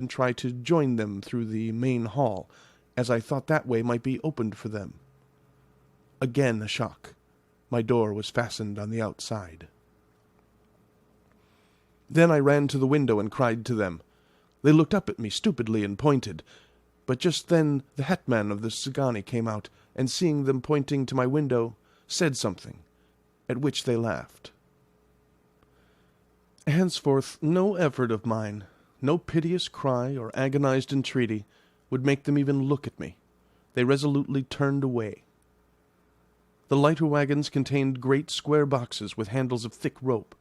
and try to join them through the main hall, as I thought that way might be opened for them. Again a shock. My door was fastened on the outside. Then I ran to the window and cried to them. They looked up at me stupidly and pointed, but just then the hetman of the Szgany came out, and seeing them pointing to my window, said something, at which they laughed. Henceforth no effort of mine, no piteous cry or agonized entreaty, would make them even look at me. They resolutely turned away. The lighter wagons contained great square boxes with handles of thick rope.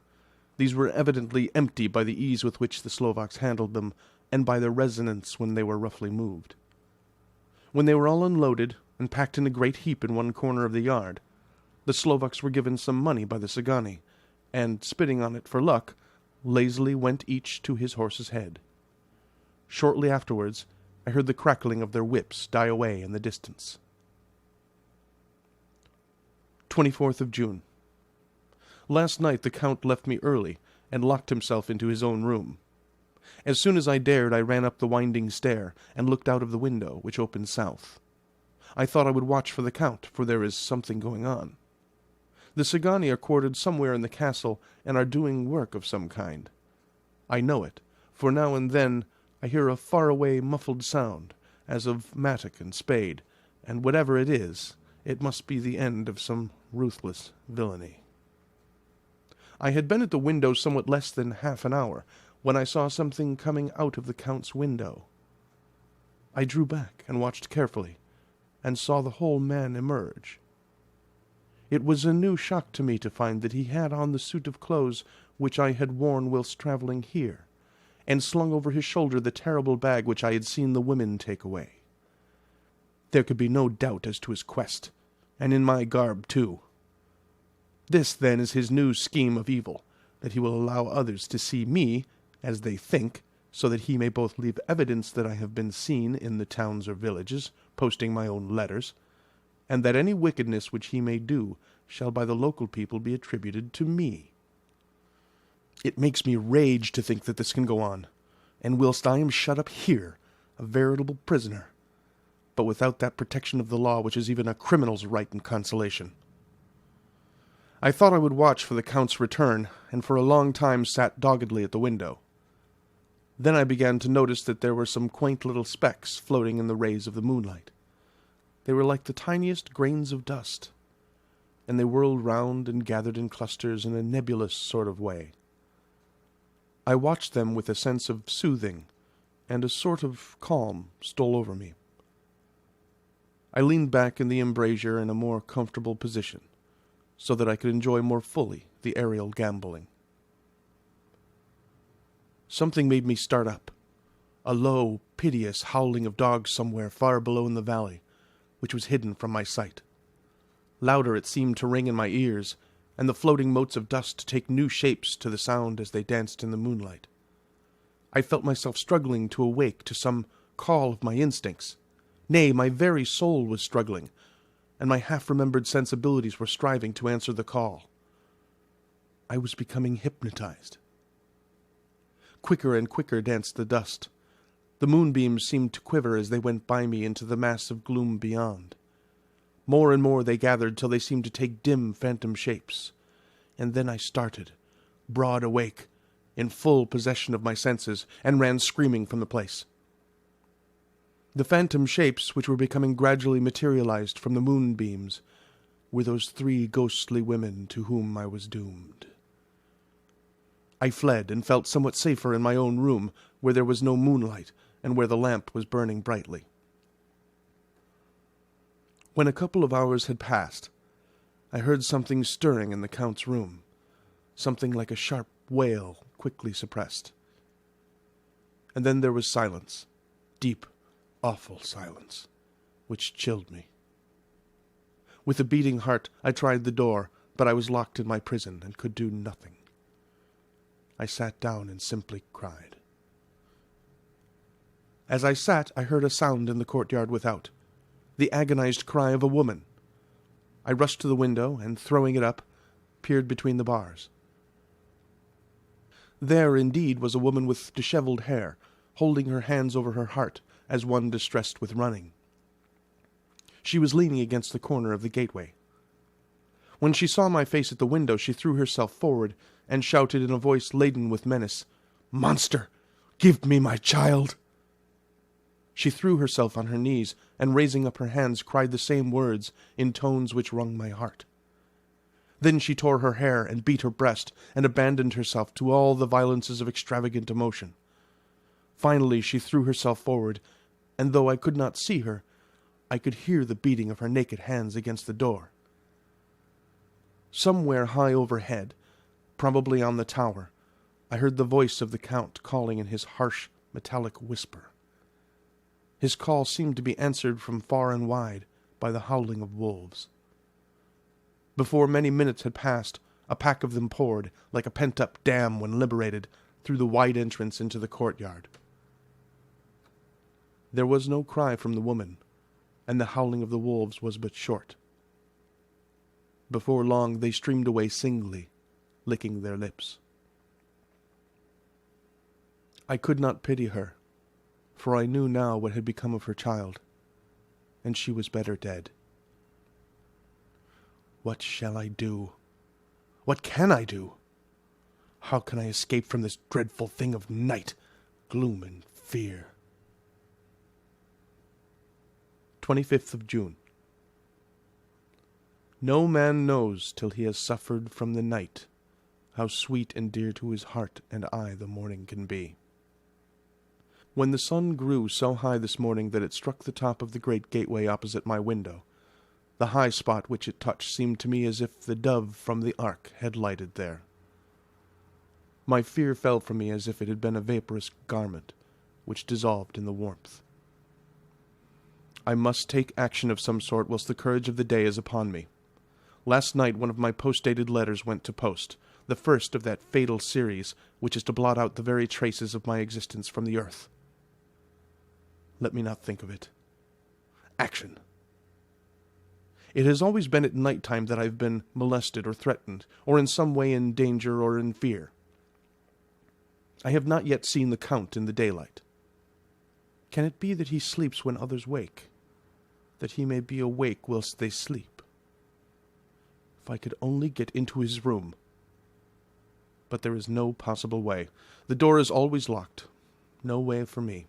These were evidently empty by the ease with which the Slovaks handled them, and by their resonance when they were roughly moved. When they were all unloaded and packed in a great heap in one corner of the yard, the Slovaks were given some money by the Szgany, and, spitting on it for luck, lazily went each to his horse's head. Shortly afterwards, I heard the crackling of their whips die away in the distance. 24th of June. Last night the Count left me early, and locked himself into his own room. As soon as I dared, I ran up the winding stair, and looked out of the window, which opened south. I thought I would watch for the Count, for there is something going on. The Szgany are quartered somewhere in the castle, and are doing work of some kind. I know it, for now and then I hear a far-away muffled sound, as of mattock and spade, and whatever it is, it must be the end of some ruthless villainy. I had been at the window somewhat less than half an hour, when I saw something coming out of the Count's window. I drew back and watched carefully, and saw the whole man emerge. It was a new shock to me to find that he had on the suit of clothes which I had worn whilst travelling here, and slung over his shoulder the terrible bag which I had seen the women take away. There could be no doubt as to his quest, and in my garb too. This, then, is his new scheme of evil, that he will allow others to see me, as they think, so that he may both leave evidence that I have been seen in the towns or villages, posting my own letters, and that any wickedness which he may do shall by the local people be attributed to me. It makes me rage to think that this can go on, and whilst I am shut up here, a veritable prisoner, but without that protection of the law which is even a criminal's right and consolation. I thought I would watch for the Count's return, and for a long time sat doggedly at the window. Then I began to notice that there were some quaint little specks floating in the rays of the moonlight. They were like the tiniest grains of dust, and they whirled round and gathered in clusters in a nebulous sort of way. I watched them with a sense of soothing, and a sort of calm stole over me. I leaned back in the embrasure in a more comfortable position, so that I could enjoy more fully the aerial gambolling. Something made me start up, a low, piteous howling of dogs somewhere far below in the valley, which was hidden from my sight. Louder it seemed to ring in my ears, and the floating motes of dust take new shapes to the sound as they danced in the moonlight. I felt myself struggling to awake to some call of my instincts. Nay, my very soul was struggling, and my half-remembered sensibilities were striving to answer the call. I was becoming hypnotized. Quicker and quicker danced the dust. The moonbeams seemed to quiver as they went by me into the mass of gloom beyond. More and more they gathered till they seemed to take dim phantom shapes. And then I started, broad awake, in full possession of my senses, and ran screaming from the place. The phantom shapes, which were becoming gradually materialized from the moonbeams, were those 3 ghostly women to whom I was doomed. I fled and felt somewhat safer in my own room, where there was no moonlight, and where the lamp was burning brightly. When a couple of hours had passed, I heard something stirring in the Count's room, something like a sharp wail quickly suppressed. And then there was silence, deep, awful silence, which chilled me. With a beating heart, I tried the door, but I was locked in my prison and could do nothing. I sat down and simply cried. As I sat, I heard a sound in the courtyard without, the agonized cry of a woman. I rushed to the window, and, throwing it up, peered between the bars. There, indeed, was a woman with disheveled hair, holding her hands over her heart as one distressed with running. She was leaning against the corner of the gateway. When she saw my face at the window, she threw herself forward and shouted in a voice laden with menace, "Monster, give me my child!" She threw herself on her knees, and raising up her hands, cried the same words in tones which wrung my heart. Then she tore her hair and beat her breast, and abandoned herself to all the violences of extravagant emotion. Finally she threw herself forward, and though I could not see her, I could hear the beating of her naked hands against the door. Somewhere high overhead, probably on the tower, I heard the voice of the Count calling in his harsh, metallic whisper. His call seemed to be answered from far and wide by the howling of wolves. Before many minutes had passed, a pack of them poured, like a pent-up dam when liberated, through the wide entrance into the courtyard. There was no cry from the woman, and the howling of the wolves was but short. Before long they streamed away singly, licking their lips. I could not pity her, for I knew now what had become of her child, and she was better dead. What shall I do? What can I do? How can I escape from this dreadful thing of night, gloom, and fear? 25th of June. No man knows till he has suffered from the night how sweet and dear to his heart and eye the morning can be. When the sun grew so high this morning that it struck the top of the great gateway opposite my window, the high spot which it touched seemed to me as if the dove from the ark had lighted there. My fear fell from me as if it had been a vaporous garment, which dissolved in the warmth. I must take action of some sort whilst the courage of the day is upon me. Last night one of my post-dated letters went to post, the first of that fatal series which is to blot out the very traces of my existence from the earth. Let me not think of it. Action. It has always been at night time that I have been molested or threatened, or in some way in danger or in fear. I have not yet seen the Count in the daylight. Can it be that he sleeps when others wake, that he may be awake whilst they sleep? If I could only get into his room. But there is no possible way. The door is always locked. No way for me.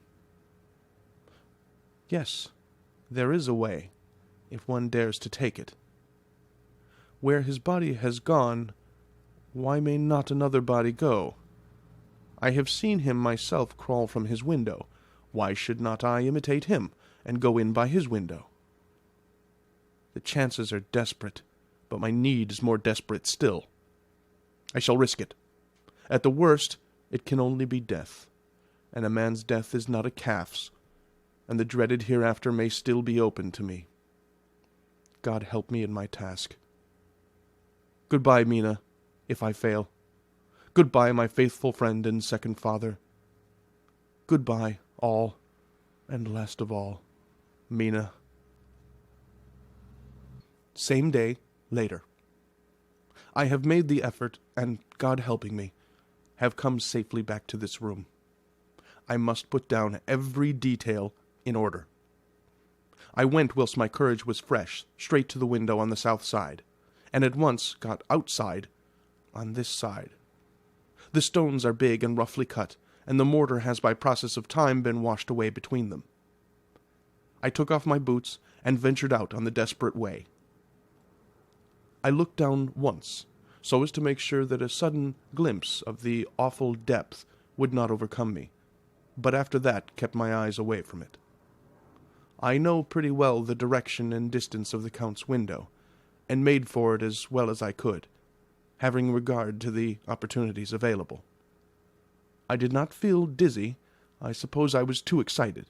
Yes, there is a way, if one dares to take it. Where his body has gone, why may not another body go? I have seen him myself crawl from his window. Why should not I imitate him, and go in by his window? The chances are desperate, but my need is more desperate still. I shall risk it. At the worst, it can only be death, and a man's death is not a calf's, and the dreaded hereafter may still be open to me. God help me in my task. Goodbye, Mina, if I fail. Goodbye, my faithful friend and second father. Goodbye, all, and last of all, Mina. Same day, later. I have made the effort, and God helping me, have come safely back to this room. I must put down every detail in order. I went whilst my courage was fresh, straight to the window on the south side, and at once got outside on this side. The stones are big and roughly cut, and the mortar has by process of time been washed away between them. I took off my boots and ventured out on the desperate way. I looked down once, so as to make sure that a sudden glimpse of the awful depth would not overcome me, but after that kept my eyes away from it. I know pretty well the direction and distance of the Count's window, and made for it as well as I could, having regard to the opportunities available. I did not feel dizzy. I suppose I was too excited.